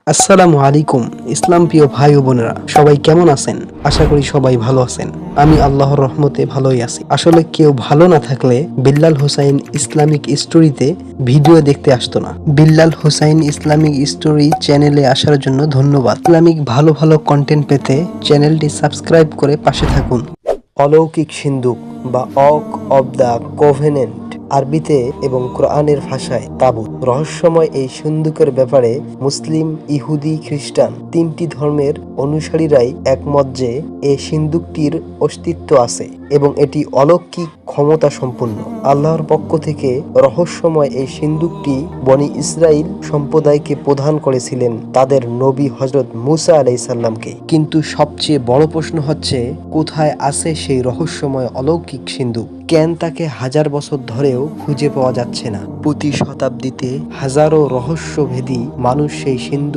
আসসালামু আলাইকুম। ইসলাম প্রিয় ভাই ও বোনেরা, সবাই কেমন আছেন? আশা করি সবাই ভালো আছেন। আমি আল্লাহর রহমতে ভালোই আছি। আসলে কেউ ভালো না থাকলে বিল্লাল হোসাইন ইসলামিক স্টোরিতে ভিডিও দেখতে আসতো না। বিল্লাল হোসাইন ইসলামিক স্টোরি চ্যানেলে আসার জন্য ধন্যবাদ। ইসলামিক ভালো ভালো কন্টেন্ট পেতে চ্যানেলটি সাবস্ক্রাইব করে পাশে থাকুন। অলৌকিক সিন্দুক বা অক অব দ্য কোভেনেন্ট আরবিতে এবং কোরআনের ভাষায় তাবুত। রহস্যময় এই সিন্দুকের ব্যাপারে মুসলিম, ইহুদি, খ্রিস্টান তিনটি ধর্মের অনুসারীরাই একমত যে এই সিন্দুকটির অস্তিত্ব আছে এবং এটি অলৌকিক ক্ষমতা সম্পন্ন। আল্লাহর পক্ষ থেকে রহস্যময় এই সিন্দুকটি বনি ইসরাইল সম্প্রদায়কে প্রদান করেছিলেন তাদের নবী হযরত মূসা আলাইহিসসালামকে। কিন্তু সবচেয়ে বড় প্রশ্ন হচ্ছে, কোথায় আছে সেই রহস্যময় অলৌকিক সিন্ধুক? কেন তাকে হাজার বছর ধরেও খুঁজে পাওয়া যাচ্ছে না? প্রতি শতাব্দীতে হাজারো রহস্যভেদী মানুষ সেই সিন্ধুক